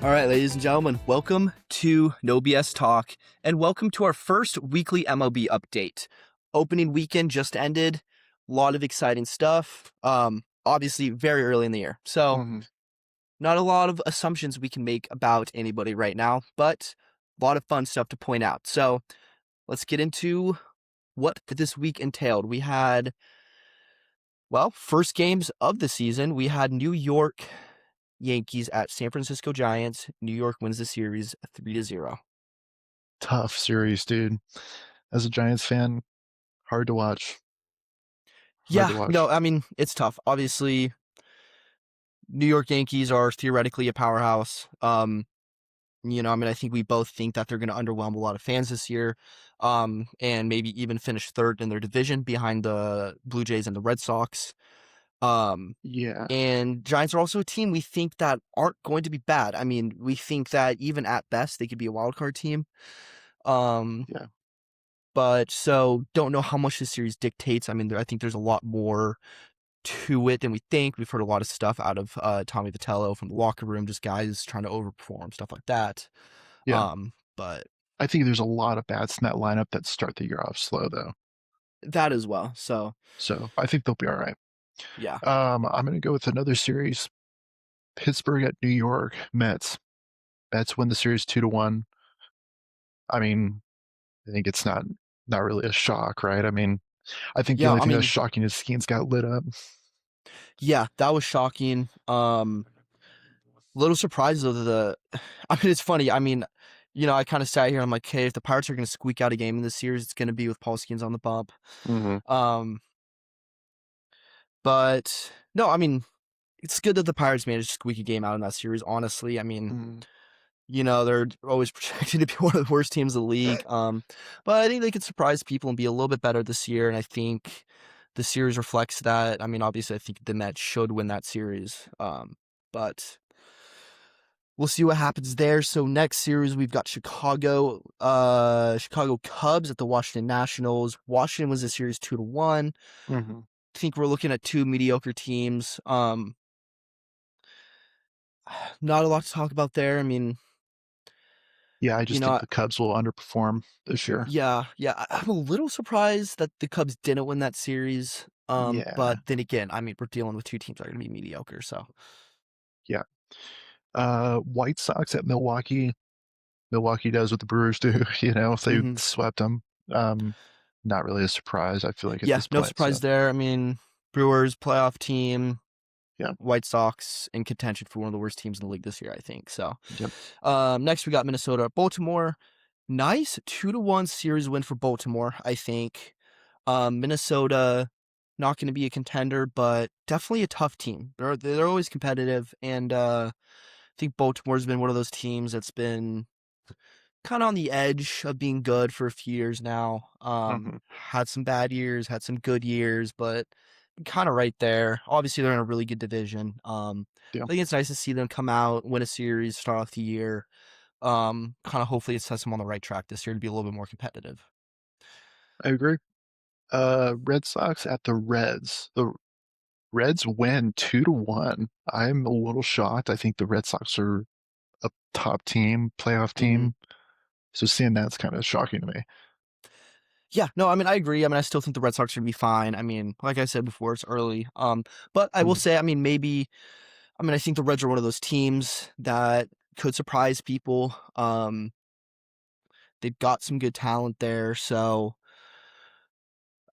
All right, ladies and gentlemen, welcome to No BS Talk, and welcome to our first weekly MLB update. Opening weekend just ended, a lot of exciting stuff. Obviously, very early in the year, so not a lot of assumptions we can make about anybody right now, but a lot of fun stuff to point out. So let's get into what this week entailed. We had, first games of the season. We had New York Yankees at San Francisco Giants. New York wins the series 3-0. Tough series, dude. As a Giants fan, hard to watch. Hard Yeah, to watch. it's tough. Obviously, New York Yankees are theoretically a powerhouse. I think we both think that they're going to underwhelm a lot of fans this year, and maybe even finish third in their division behind the Blue Jays and the Red Sox. Yeah. And Giants are also a team we think that aren't going to be bad. I mean, we think that even at best they could be a wild card team. Yeah. But so don't know how much this series dictates. I mean, I think there's a lot more to it than we think. We've heard a lot of stuff out of Tommy Vitello from the locker room, just guys trying to overperform, stuff like that. Yeah. But I think there's a lot of bats in that lineup that start the year off slow, though. that as well. So So I think they'll be all right. yeah, I'm going to go with another series. Pittsburgh at New York, Mets. Mets win the series 2-1. I mean, I think it's not really a shock, right? I mean, I think the yeah. only I thing that's mean, shocking is Skeens got lit up. yeah, that was shocking. Little surprised though I mean, it's funny. I mean, I kind of sat here and I'm like, hey, if the Pirates are going to squeak out a game in this series, it's going to be with Paul Skeens on the bump. Mm-hmm. Um, but no, I mean, it's good that the Pirates managed to squeak a game out in that series. Honestly, I mean, Mm-hmm. they're always projected to be one of the worst teams in the league. But I think they could surprise people and be a little bit better this year. And I think the series reflects that. I mean, obviously, I think the Mets should win that series. But we'll see what happens there. So next series, we've got Chicago Cubs at the Washington Nationals. Washington was the series 2-1. Mm-hmm. I think we're looking at two mediocre teams. Not a lot to talk about there. I mean, Yeah, I you just think know, the Cubs will underperform this year. yeah. I'm a little surprised that the Cubs didn't win that series. Yeah. But then again, I mean, we're dealing with two teams that are going to be mediocre. So Yeah. White Sox at Milwaukee. Milwaukee does what the Brewers do, if they mhm. swept them. Um, Not really a surprise, I feel like, at Yeah, this no point. surprise So, there. I mean, Brewers playoff team, yeah. White Sox in contention for one of the worst teams in the league this year, I think. So, Yep. next we got Minnesota at Baltimore. Nice 2-1 series win for Baltimore, I think. Minnesota not going to be a contender, but definitely a tough team. They're always competitive, and I think Baltimore's been one of those teams that's been kind of on the edge of being good for a few years now. Hmm. Had some bad years, had some good years, but kind of right there. Obviously, they're in a really good division. Yeah, I think it's nice to see them come out, win a series, start off the year. Kind of hopefully it sets them on the right track this year to be a little bit more competitive. I agree. Red Sox at the Reds. The Reds win 2-1. I'm a little shocked. I think the Red Sox are a top team, playoff hmm team. So seeing that's kind of shocking to me. Yeah, no, I mean, I agree. I mean, I still think the Red Sox are gonna be fine. I mean, like I said before, it's early. But I will Mhm. say, I mean, I think the Reds are one of those teams that could surprise people. They've got some good talent there, so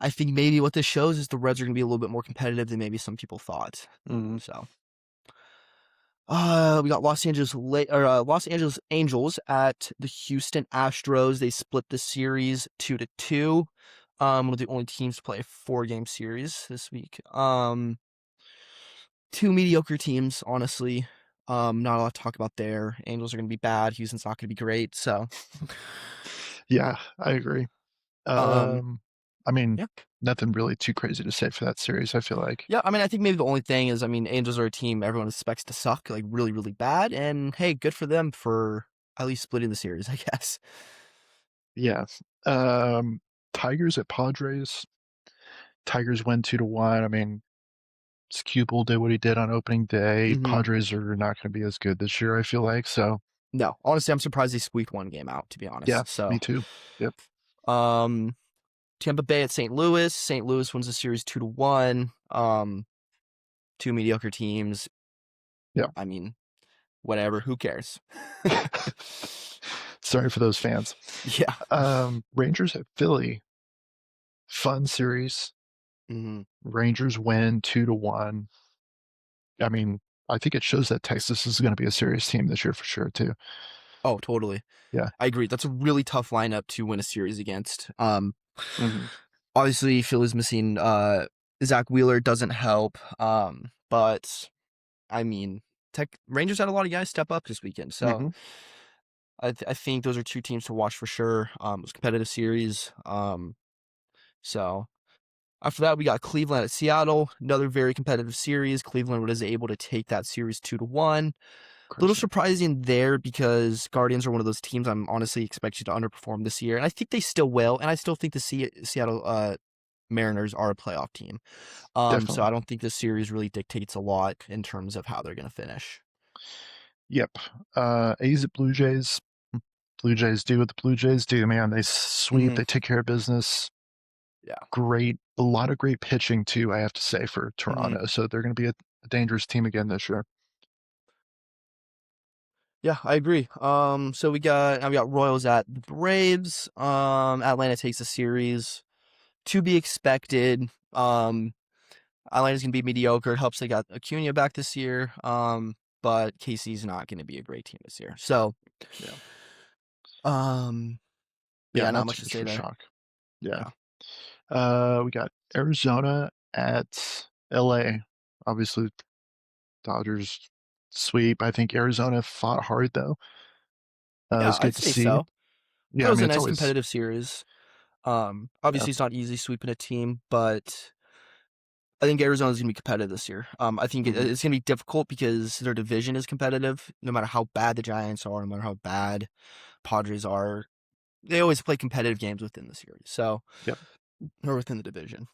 I think maybe what this shows is the Reds are gonna be a little bit more competitive than maybe some people thought. Mhm. So, we got Los Angeles Angels at the Houston Astros. They split the series 2-2. One of the only teams to play a 4-game series this week. Two mediocre teams, honestly. Not a lot to talk about there. Angels are going to be bad. Houston's not going to be great. So, Yeah, I agree. um, Um, I mean, yeah, nothing really too crazy to say for that series, I feel like. yeah. I mean, I think maybe the only thing is, I mean, Angels are a team everyone expects to suck, like really, really bad. And hey, good for them for at least splitting the series, I guess. Yeah. Um, Tigers at Padres. Tigers win 2-1. I mean, Skubal did what he did on opening day. Hmm. Padres are not going to be as good this year, I feel like. So, No, honestly, I'm surprised they squeaked one game out, to be yeah, honest. me So, too. Yep. um, Tampa Bay at St. Louis. St. Louis wins the series 2-1. Two mediocre teams. Yeah. I mean, whatever. Who cares? Sorry for those fans. Yeah. Rangers at Philly. Fun series. Hmm. Rangers win 2-1. I mean, I think it shows that Texas is going to be a serious team this year for sure, too. Oh, totally. Yeah. I agree. That's a really tough lineup to win a series against. Hmm. Obviously Philly's missing Zach Wheeler doesn't help. But I mean, Rangers had a lot of guys step up this weekend, so Hmm. I think those are two teams to watch for sure. It was a competitive series. So after that, we got Cleveland at Seattle, another very competitive series. Cleveland was able to take that series 2-1. A little Crazy. surprising there because Guardians are one of those teams I'm honestly expecting to underperform this year, and I think they still will. And I still think the Seattle Mariners are a playoff team. So Definitely. I don't think this series really dictates a lot in terms of how they're going to finish. Yep. A's at Blue Jays. Blue Jays do what the Blue Jays do, man. They sweep, Hmm. they take care of business. Yeah. Great, a lot of great pitching too, I have to say, for Hmm. Toronto. So they're going to be a dangerous team again this year. Yeah, I agree. So we got Royals at the Braves. Atlanta takes the series to be expected. Atlanta's gonna be mediocre. It helps they got Acuna back this year. But KC's not gonna be a great team this year. So, Yeah. um, Yeah, yeah, not not much too to much say of a there. shock. Yeah. Yeah, We got Arizona at LA. Obviously, Dodgers sweep. I think Arizona fought hard though. yeah, It's I'd good to say see. so. That Yeah, I was mean a it's nice always competitive series. yeah. Obviously it's not easy sweeping a team, but I think Arizona's gonna be competitive this year. I think Hmm. it's gonna be difficult because their division is competitive. No matter how bad the Giants are, no matter how bad Padres are, they always play competitive games within the series. So, Yep. or within the division.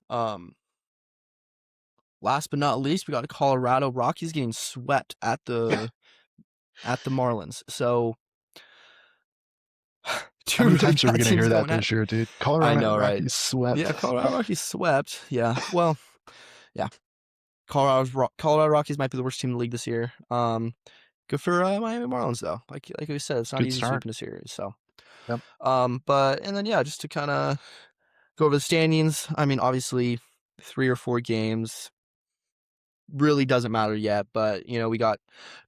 Last but not least, we got Colorado Rockies getting swept at the Marlins. So How two many really times are we bad gonna teams hear that going at. this year, dude? I Colorado know, right? Rockies swept. Yeah, Colorado Rockies swept. Yeah. Well, yeah. Colorado Rockies might be the worst team in the league this year. Good for Miami Marlins though. Like we said, it's not Good easy start. sweeping a series. So, Yep. but and then yeah, just to kind of go over the standings. I mean, obviously, 3 or 4 games really doesn't matter yet, but we got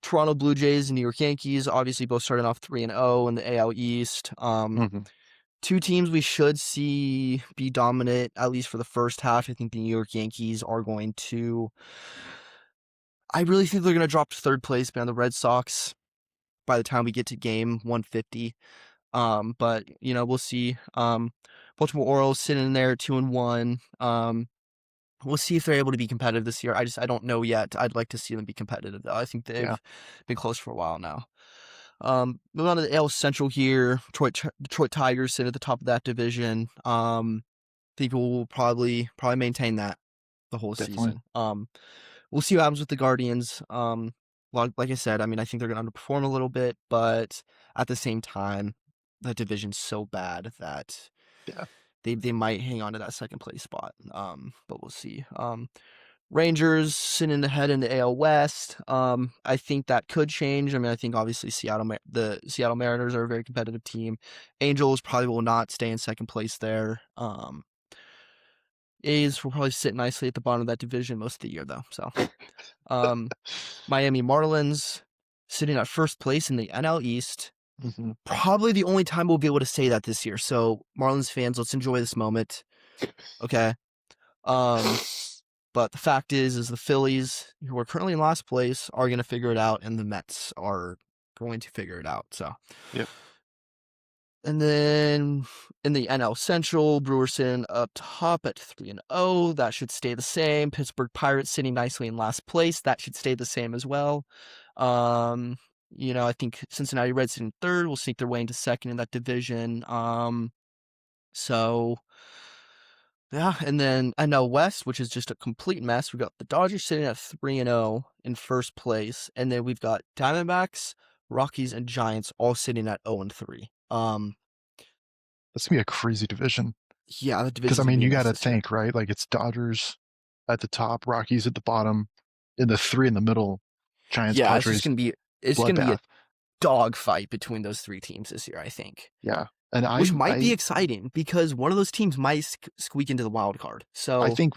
Toronto Blue Jays and New York Yankees, obviously both starting off 3-0 in the AL East. Hmm. Two teams we should see be dominant at least for the first half. I think the New York Yankees are going to. I really think they're going to drop to third place behind the Red Sox by the time we get to game 150. But we'll see. Baltimore Orioles sitting in there 2-1. We'll see if they're able to be competitive this year. I don't know yet. I'd like to see them be competitive though. I think Yeah. they've been close for a while now. Moving on to the AL Central here. Detroit Tigers sit at the top of that division. Think we'll probably maintain that the whole Definitely. season. We'll see what happens with the Guardians. Like I said, I mean, I think they're going to underperform a little bit, but at the same time, the division's so bad that Yeah. they might hang on to that second place spot. But we'll see. Rangers sitting ahead in the AL West. I think that could change. I mean, I think obviously the Seattle Mariners are a very competitive team. Angels probably will not stay in second place there. A's will probably sit nicely at the bottom of that division most of the year though. So, um, Miami Marlins sitting at first place in the NL East. Hmm. Probably the only time we'll be able to say that this year. So, Marlins fans, let's enjoy this moment. Okay. Um, But the fact is the Phillies, who are currently in last place, are going to figure it out, and the Mets are going to figure it out. So, Yep. and then in the NL Central, Brewers sitting up top at 3-0. That should stay the same. Pittsburgh Pirates sitting nicely in last place. That should stay the same as well. I think Cincinnati Reds sitting third will sneak their way into second in that division. So Yeah, and then I know West, which is just a complete mess. We got the Dodgers sitting at 3-0 in first place, and then we've got Diamondbacks, Rockies, and Giants all sitting at 0-3. That's gonna be a crazy division. Yeah, the Because I division's gonna mean, be a you mess got to this year. think, right? Like it's Dodgers at the top, Rockies at the bottom, and the three in the middle, Giants, Yeah, Padres, it's gonna be a bloodbath. dogfight between those three teams this year, I think. Yeah, and Which might be exciting because one of those teams might squeak into the wild card. So, I think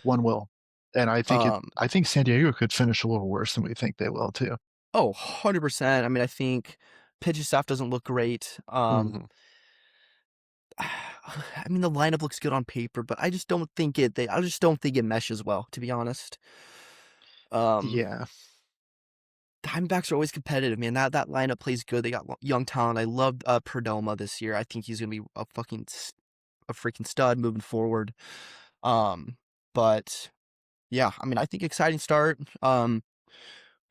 one will, and um, I think San Diego could finish a little worse than we think they will too. 100%. I mean, I think pitching staff doesn't look great. Hmm. I mean, the lineup looks good on paper, but I just don't think I just don't think it meshes well, to be honest. Um, Yeah. Diamondbacks are always competitive, man. That lineup plays good. They got young talent. I love Perdomo this year. I think he's gonna be a freaking stud moving forward. Um, but yeah, I mean, I think exciting start.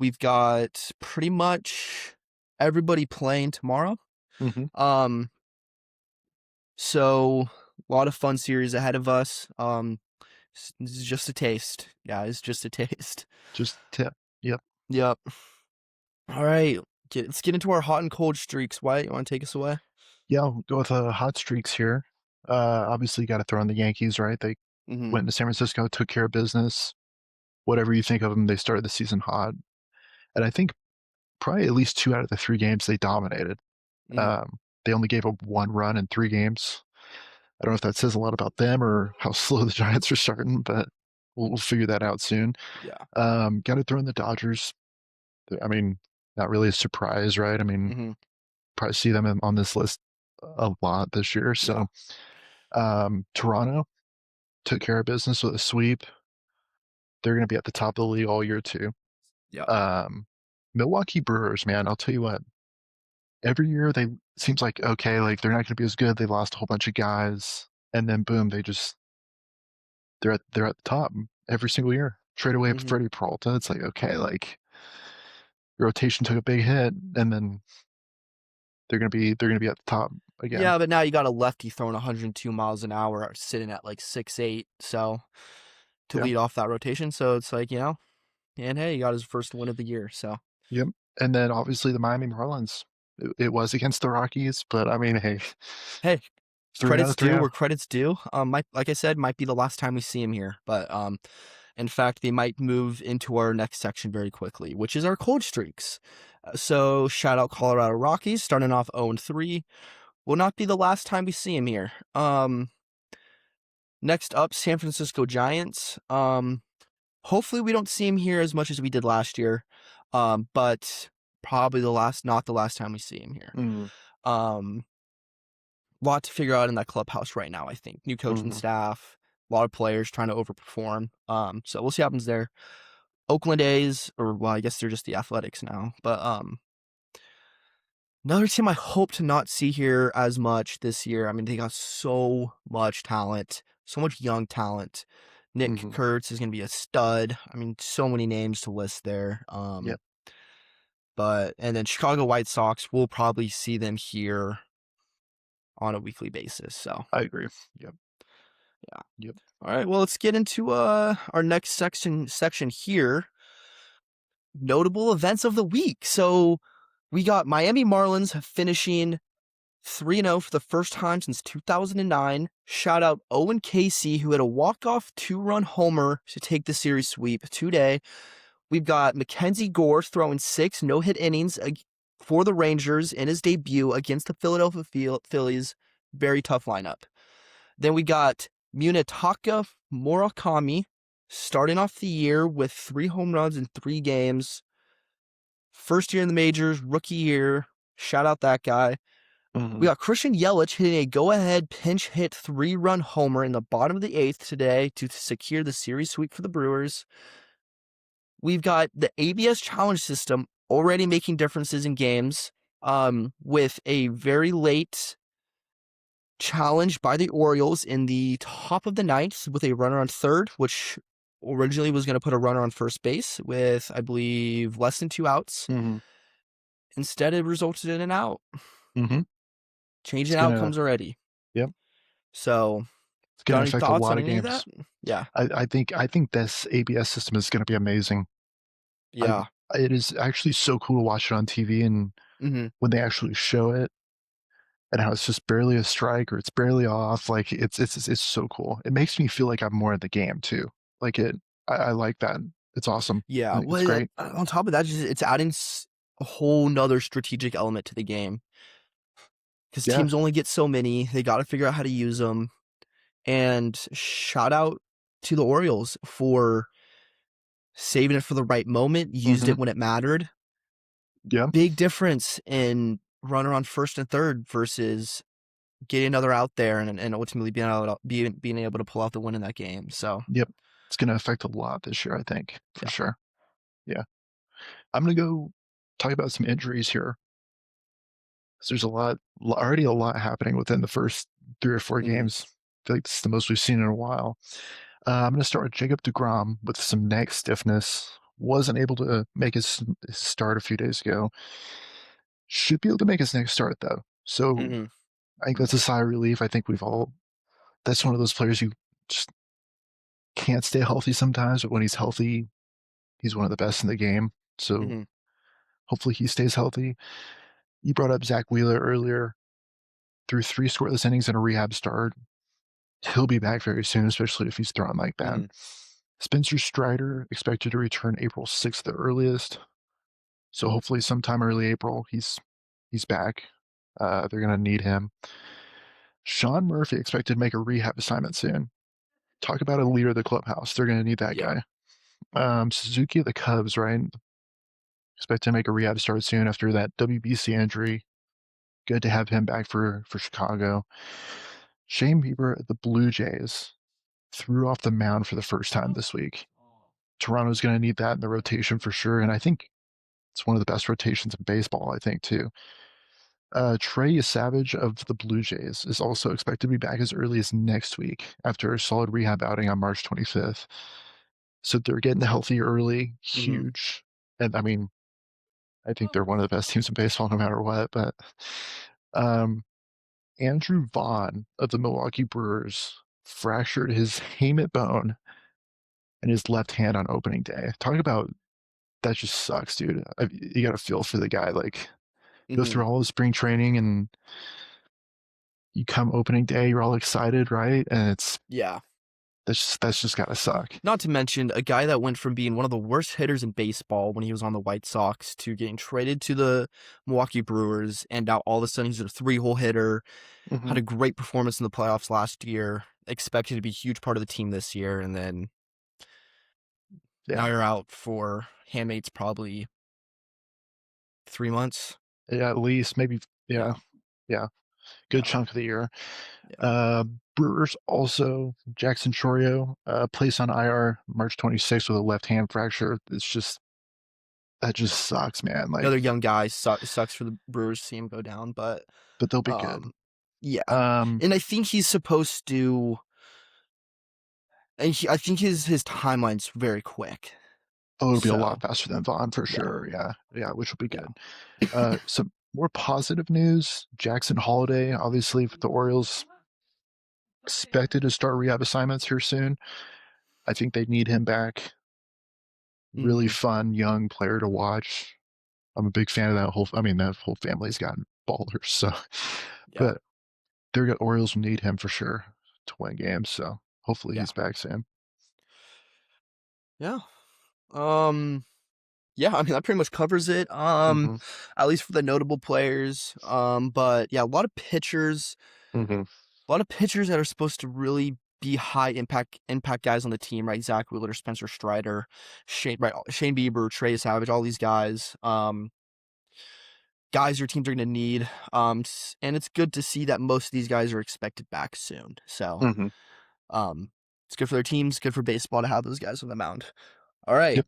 We've got pretty much everybody playing tomorrow. Hmm. Um, so a lot of fun series ahead of us. This is just a taste. Yeah, it's just a taste. Just tip. Yep. Yep. All right. Let's get into our hot and cold streaks. Wyatt, you want to take us away? Yeah, I'll go with hot streaks here. Obviously, got to throw in the Yankees, right? They Mm-hmm. went to San Francisco, took care of business. Whatever you think of them, they started the season hot, and I think probably at least 2 out of the 3 games they dominated. Mm-hmm. They only gave up 1 run in 3 games. I don't know if that says a lot about them or how slow the Giants are starting, but we'll figure that out soon. Yeah. Got to throw in the Dodgers. I mean, not really a surprise, right? I mean, Mm-hmm. probably see them on this list a lot this year. Yeah. So, Toronto took care of business with a sweep. They're going to be at the top of the league all year too. Yeah. Um, Milwaukee Brewers, man, I'll tell you what. Every year they seems like okay, like they're not going to be as good. They lost a whole bunch of guys, and then boom, they're at the top every single year. Trade away Mm-hmm. Freddie Peralta. It's like okay, like the rotation took a big hit, and then they're gonna be at the top again. Yeah, but now you got a lefty throwing 102 miles an hour, sitting at like 6'8", so to Yeah. lead off that rotation. So it's like, and hey, he got his first win of the year. So Yep. And then obviously the Miami Marlins. It was against the Rockies, but I mean, hey, hey, 3-0, credits due 3-0. where credits due. Like I said, might be the last time we see him here, but in fact, they might move into our next section very quickly, which is our cold streaks. So shout out Colorado Rockies, starting off 0-3. Will not be the last time we see him here. Next up, San Francisco Giants. Hopefully we don't see him here as much as we did last year. But probably not the last time we see him here. Mm, Um, lot to figure out in that clubhouse right now, I think. New coaching mm, staff, a lot of players trying to overperform. So we'll see what happens there. Oakland A's, or well, I guess they're just the Athletics now. But another team I hope to not see here as much this year. I mean, they got so much talent, so much young talent. Nick mm. Kurtz is going to be a stud. I mean, so many names to list there. Yep, And then Chicago White Sox, we'll probably see them here on a weekly basis. So, I agree. Yep, yeah. yep. All right, well, let's get into our next section here. Notable events of the week. So, we got Miami Marlins finishing 3-0 for the first time since 2009. Shout out Owen Casey, who had a walk-off 2-run homer to take the series sweep today. We've got Mackenzie Gore throwing 6 no-hit innings for the Rangers in his debut against the Philadelphia Phillies. Very tough lineup. Then we got Munetaka Murakami starting off the year with 3 home runs in 3 games. First year in the majors, rookie year. Shout out that guy. We Hmm. got Christian Yelich hitting a go-ahead pinch hit 3-run homer in the bottom of the 8th today to secure the series sweep for the Brewers. We've got the ABS challenge system already making differences in games, with a very late challenge by the Orioles in the top of the 9th with a runner on third, which originally was going to put a runner on first base with, I believe, less than 2 outs. Hmm. Instead, it resulted in an out. Hmm. Changing It's gonna. outcomes already. Yep. So It's Got gonna any affect a thoughts lot on of any of that? games. Yeah. I think this ABS system is gonna be amazing. I Yeah. it is actually so cool to watch it on TV and Mhm. when they actually show it and how it's just barely a strike or it's barely off, like, it's so cool. It makes me feel like I'm more in the game too. Like, I like that. It's awesome. Yeah. I think it's Well, great. on top of that, just it's adding a whole nother strategic element to the game because Yeah. teams only get so many. They got to figure out how to use them. And shout out to the Orioles for saving it for the right moment, used Mhm. it when it mattered. Yeah. Big difference in runner on first and third versus getting another out there and ultimately being able to pull out the win in that game. So Yep. It's gonna affect a lot this year, I think, for yeah. sure. Yeah. I'm gonna go talk about some injuries here. 'Cause there's already a lot happening within the first 3 or 4 Hmm. games. I feel like it's the most we've seen in a while. I'm gonna start with Jacob deGrom with some neck stiffness. Wasn't able to make his start a few days ago. Should be able to make his next start though. So Hmm. I think that's a sigh of relief. I think we've all that's one of those players who just can't stay healthy sometimes, but when he's healthy, he's one of the best in the game. So Hmm. hopefully he stays healthy. You brought up Zach Wheeler earlier. Through 3 scoreless innings and a rehab start. He'll be back very soon, especially if he's throwing like that. Hmm. Spencer Strider expected to return April 6th the earliest. So hopefully sometime early April he's back. They're gonna need him. Sean Murphy expected to make a rehab assignment soon. Talk about a leader of the clubhouse. They're gonna need that Yeah. guy. Suzuki of the Cubs, right? Expect to make a rehab start soon after that WBC injury. Good to have him back for Chicago. Shane Bieber at the Blue Jays threw off the mound for the first time this week. Toronto's going to need that in the rotation for sure, and I think it's one of the best rotations in baseball. I think too. Trey Savage of the Blue Jays is also expected to be back as early as next week after a solid rehab outing on March 25th. So they're getting healthy early, Hmm. huge. And I mean, I think they're one of the best teams in baseball no matter what. But um, Andrew Vaughn of the Milwaukee Brewers fractured his hamate bone in his left hand on opening day. Talk about that just sucks, dude. You got to feel for the guy. Like, go Hmm. through all the spring training and you come opening day, you're all excited, right? And Yeah. that's just gotta suck. Not to mention a guy that went from being one of the worst hitters in baseball when he was on the White Sox to getting traded to the Milwaukee Brewers, and now all of a sudden he's a three-hole hitter. Hmm. Had a great performance in the playoffs last year. Expected to be a huge part of the team this year, and then now Yeah, you're out for handmates probably 3 months. yeah, at least maybe. Yeah, Yeah, yeah, good yeah, chunk of the year. yeah. Brewers also Jackson Chorio placed on IR March 26th with a left hand fracture. It's just that just sucks, man. Another Like, young guy sucks for the Brewers to see him go down, but but they'll be good. um, yeah. Um, And I think he's supposed to. And I think his timeline's very quick. oh, it'll be a lot So faster than Vaughn for yeah, sure. Yeah, yeah, which will be yeah. good. Some more positive news. Jackson Holiday, obviously, for the Orioles, expected to start rehab assignments here soon. I think they need him back. Really Hmm. fun young player to watch. I'm a big fan of that whole. I mean, that whole family's got ballers. So, Yeah, but their Orioles will need him for sure to win games. So hopefully yeah, he's back soon. yeah. Um, yeah. I mean, that pretty much covers it. Hmm. At least for the notable players. But yeah, Hmm. a lot of pitchers that are supposed to really be high impact guys on the team, right? Zach Wheeler, Spencer Strider, Shane Bieber, Trey Savage, all these guys. Guys your teams are going to need. And it's good to see that most of these guys are expected back soon. So, Hmm. um, it's good for their teams, good for baseball to have those guys on the mound. All right. Yep.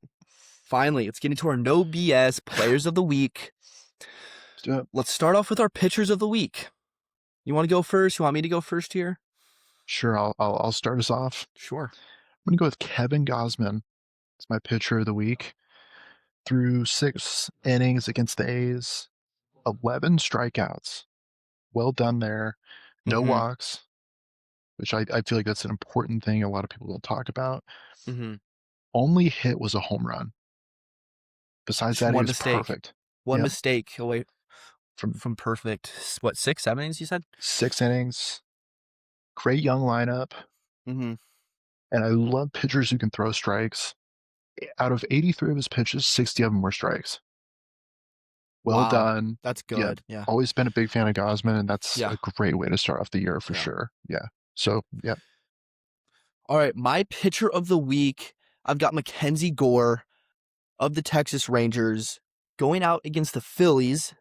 Finally, let's get into our no BS players of the week. Let's do it. Let's start off with our pitchers of the week. You want to go first? You want me to go first here? Sure. I'll start us off. Sure. I'm gonna go with Kevin Gosman. It's my pitcher of the week. Through 6 innings against the A's, 11 strikeouts. Well done there. No Mm-hmm. walks. which I feel like that's an important thing a lot of people don't talk about. Mm-hmm. Only hit was a home run. Besides Just that, he one was mistake. perfect. One Yep. mistake away From from perfect. What, 6, 7 innings you said? 6 innings, great young lineup, Mm-hmm. and I love pitchers who can throw strikes. Out of 83 of his pitches, 60 of them were strikes. Well Wow. done. That's Yeah, good. Yeah. always been a big fan of Gosman, and that's Yeah. a great way to start off the year for Yeah. sure. Yeah. So, yeah. All right. My pitcher of the week, I've got Mackenzie Gore of the Texas Rangers going out against the Phillies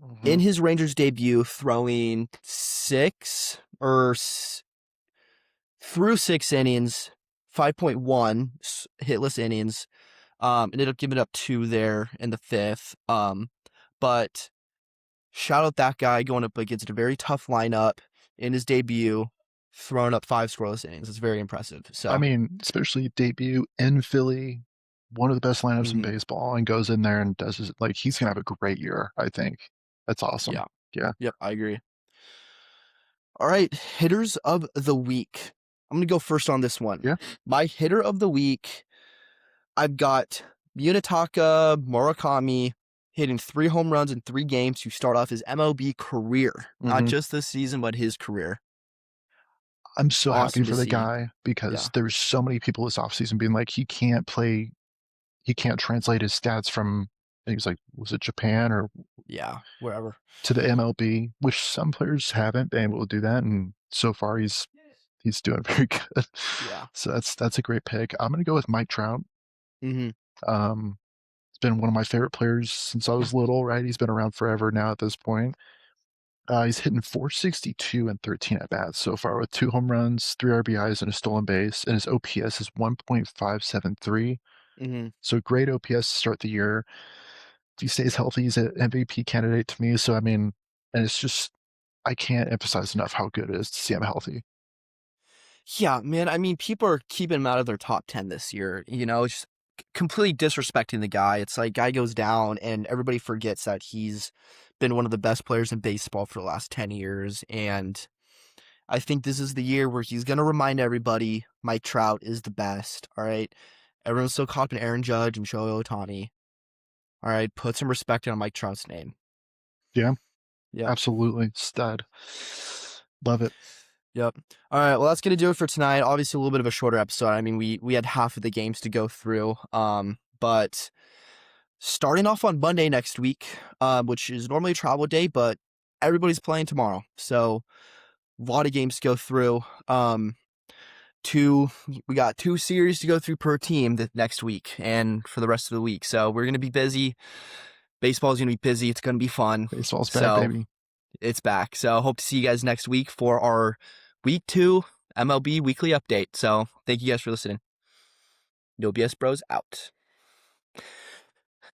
Mhm. in his Rangers debut, throwing through 6 innings, 5.1 hitless innings. Ended up giving up 2 there in the 5th. But shout out that guy going up against a very tough lineup in his debut, throwing up 5 scoreless innings. It's very impressive. I So, mean, especially debut in Philly, one of the best lineups in mhm, baseball, and goes in there and does his, like, he's gonna have a great year, I think. That's awesome. yeah, Yeah. yep, I agree. All right, hitters of the week. I'm gonna go first on this one. Yeah. My hitter of the week, I've got Munetaka Murakami hitting 3 home runs in 3 games to start off his MLB career. Not Mhm. just this season, but his career. I'm so happy Awesome to for the see. guy because Yeah, there's so many people this offseason being like, he can't translate his stats from, I think it's like, was it Japan or yeah, wherever. to the MLB, which some players haven't been able to do that, and so far he's doing very good. Yeah. So that's a great pick. I'm gonna go with Mike Trout. Mm-hmm. Um, he's been one of my favorite players since I was little, right? He's been around forever now at this point. He's hitting 462 and 13 at bats so far with 2 home runs, 3 RBIs, and a stolen base, and his OPS is 1.573. Mm-hmm. So great OPS to start the year. If he stays healthy, he's an MVP candidate to me. So I mean, and it's just I can't emphasize enough how good it is to see him healthy. Yeah, man. I mean, people are keeping him out of their top 10 this year. Just completely disrespecting the guy. It's like guy goes down and everybody forgets that he's been one of the best players in baseball for the last 10 years. And I think this is the year where he's going to remind everybody Mike Trout is the best. All right. Everyone's so caught up in Aaron Judge and Shohei Ohtani. All right. Put some respect on Mike Trout's name. Yeah, Yep. absolutely. Stud. Love it. Yep. All right. Well, that's gonna do it for tonight. Obviously, a little bit of a shorter episode. I mean, we had half of the games to go through. But starting off on Monday next week, which is normally a travel day, but everybody's playing tomorrow, so a lot of games to go through. We got 2 series to go through per team next week and for the rest of the week. So we're gonna be busy. Baseball's gonna be busy. It's gonna be fun. Baseball's back, So baby. it's back. So hope to see you guys next week for our week 2 MLB weekly update. So thank you guys for listening. No BS Bros out.